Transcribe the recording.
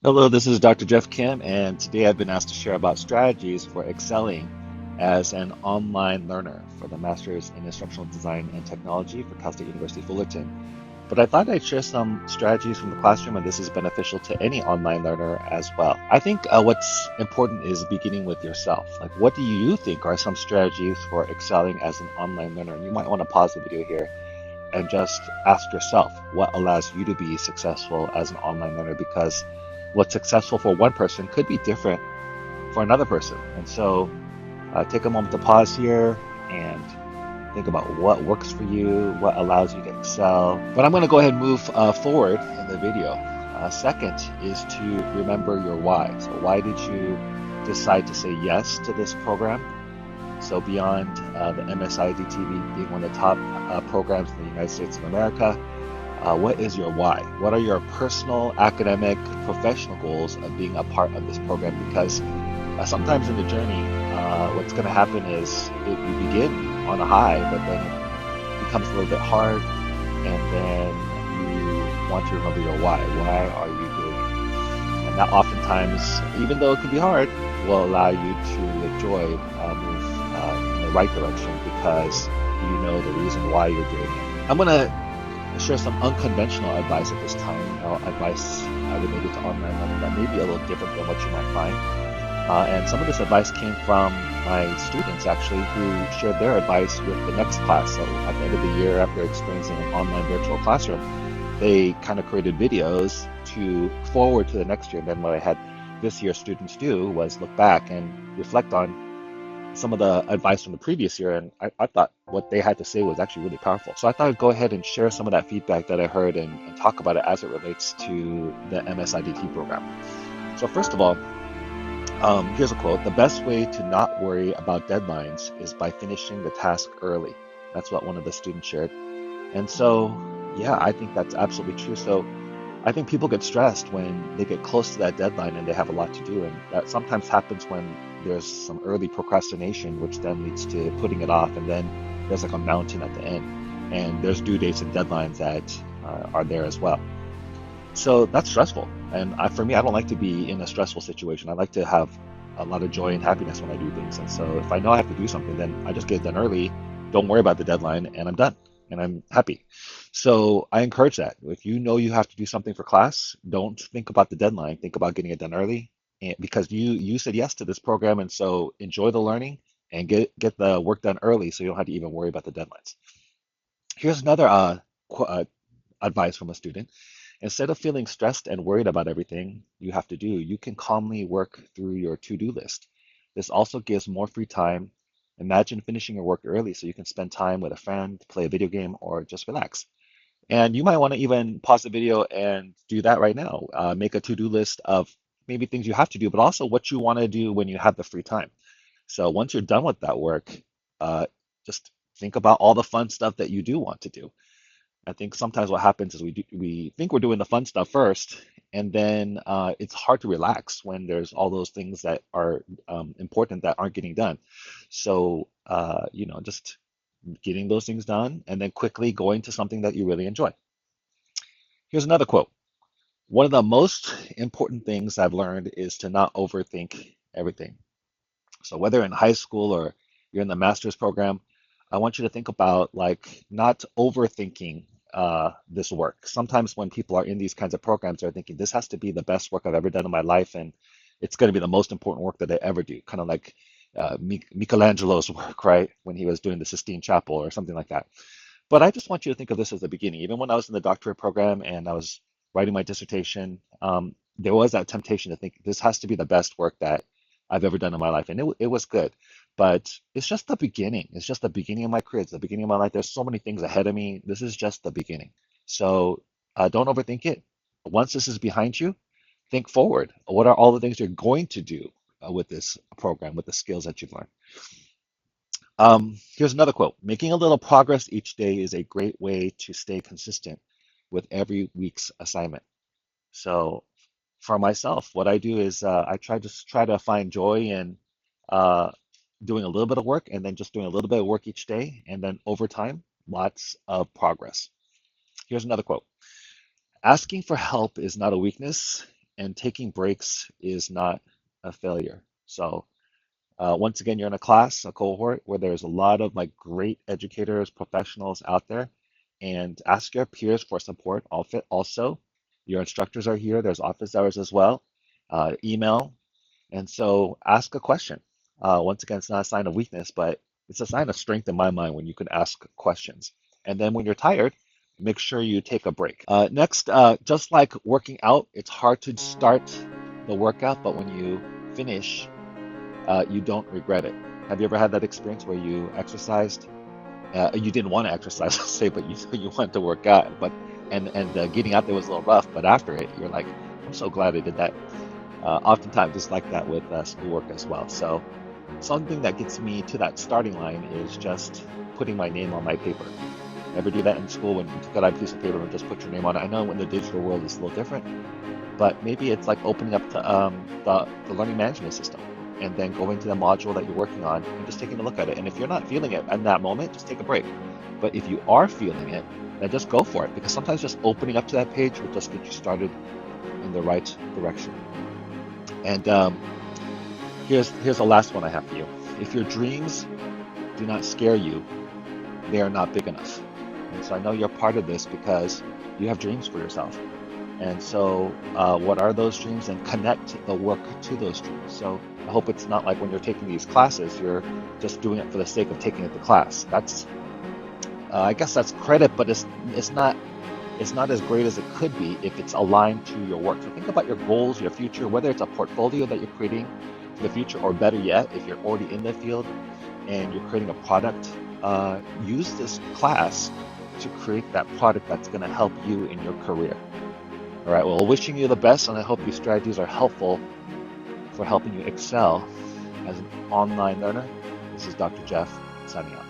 Hello, this is Dr. Jeff Kim, and today I've been asked to share about strategies for excelling as an online learner for the Master's in Instructional Design and Technology for Cal State University Fullerton. But I thought I'd share some strategies from the classroom, and this is beneficial to any online learner as well. I think what's important is beginning with yourself. Like, what do you think are some strategies for excelling as an online learner? And you might want to pause the video here and just ask yourself what allows you to be successful as an online learner, because what's successful for one person could be different for another person. And so take a moment to pause here and think about what works for you, what allows you to excel. But I'm going to go ahead and move forward in the video. Second is to remember your why. So why did you decide to say yes to this program? So beyond the MSIDTV being one of the top programs in the United States of America, what is your why? What are your personal, academic, professional goals of being a part of this program? Because sometimes in the journey, what's going to happen is you begin on a high, but then it becomes a little bit hard, and then you want to remember your why. Why are you doing it? And that oftentimes, even though it can be hard, will allow you to with joy move in the right direction because you know the reason why you're doing it. I'm going to share some unconventional advice at this time, advice related to online learning that may be a little different than what you might find. And some of this advice came from my students actually who shared their advice with the next class. So at the end of the year, after experiencing an online virtual classroom, they kind of created videos to forward to the next year. And then what I had this year's students do was look back and reflect on some of the advice from the previous year, and I thought what they had to say was actually really powerful. So I thought I'd go ahead and share some of that feedback that I heard and talk about it as it relates to the MSIDT program. So first of all, here's a quote: "The best way to not worry about deadlines is by finishing the task early." That's what one of the students shared. And so, yeah, I think that's absolutely true. So I think people get stressed when they get close to that deadline and they have a lot to do. And that sometimes happens when there's some early procrastination, which then leads to putting it off. And then there's like a mountain at the end. And there's due dates and deadlines that are there as well. So that's stressful. And for me, I don't like to be in a stressful situation. I like to have a lot of joy and happiness when I do things. And so if I know I have to do something, then I just get it done early, don't worry about the deadline, and I'm done and I'm happy. So I encourage that. If you know you have to do something for class, don't think about the deadline. Think about getting it done early, and because you said yes to this program, and so enjoy the learning and get the work done early, so you don't have to even worry about the deadlines. Here's another advice from a student. Instead of feeling stressed and worried about everything you have to do, you can calmly work through your to-do list. This also gives more free time. Imagine finishing your work early so you can spend time with a friend, play a video game, or just relax. And you might want to even pause the video and do that right now. Make a to-do list of maybe things you have to do, but also what you want to do when you have the free time. So once you're done with that work, uh, just think about all the fun stuff that you do want to do. I think sometimes what happens is we think we're doing the fun stuff first, and then it's hard to relax when there's all those things that are important that aren't getting done. So just getting those things done and then quickly going to something that you really enjoy. Here's another quote. One of the most important things I've learned is to not overthink everything. So whether in high school or you're in the master's program, I want you to think about like not overthinking this work. Sometimes when people are in these kinds of programs, they're thinking this has to be the best work I've ever done in my life, and it's going to be the most important work that they ever do. Kind of like Michelangelo's work, right? When he was doing the Sistine Chapel or something like that. But I just want you to think of this as the beginning. Even when I was in the doctorate program and I was writing my dissertation, there was that temptation to think this has to be the best work that I've ever done in my life. And it was good. But it's just the beginning. It's just the beginning of my career. It's the beginning of my life. There's so many things ahead of me. This is just the beginning. So don't overthink it. Once this is behind you, think forward. What are all the things you're going to do with this program, with the skills that you've learned? Here's another quote. Making a little progress each day is a great way to stay consistent with every week's assignment. So for myself, what I do is I try to find joy in uh, doing a little bit of work and then just doing a little bit of work each day. And then over time, lots of progress. Here's another quote. Asking for help is not a weakness, and taking breaks is not a failure. So once again, you're in a class, a cohort where there's a lot of like great educators, professionals out there, and ask your peers for support. Also, your instructors are here. There's office hours as well. Email, and so ask a question. Once again, it's not a sign of weakness, but it's a sign of strength in my mind when you can ask questions. And then when you're tired, make sure you take a break. Next, just like working out, it's hard to start the workout, but when you finish, you don't regret it. Have you ever had that experience where you exercised? You didn't want to exercise, let's say, but you wanted to work out, but and getting out there was a little rough, but after it, you're like, I'm so glad I did that. Oftentimes, it's like that with schoolwork as well. So something that gets me to that starting line is just putting my name on my paper. Ever do that in school when you took out a piece of paper and just put your name on it? I know in the digital world it's a little different, but maybe it's like opening up the learning management system and then going to the module that you're working on and just taking a look at it. And if you're not feeling it in that moment, just take a break. But if you are feeling it, then just go for it, because sometimes just opening up to that page will just get you started in the right direction. And here's the last one I have for you. If your dreams do not scare you, they are not big enough. And so I know you're part of this because you have dreams for yourself. And so what are those dreams? And connect the work to those dreams. So I hope it's not like when you're taking these classes, you're just doing it for the sake of taking it to class. That's, I guess that's credit, but it's not as great as it could be if it's aligned to your work. So think about your goals, your future, whether it's a portfolio that you're creating for the future, or better yet, if you're already in the field and you're creating a product, use this class to create that product that's going to help you in your career. All right, well, wishing you the best, and I hope these strategies are helpful for helping you excel as an online learner. This is Dr. Jeff signing out.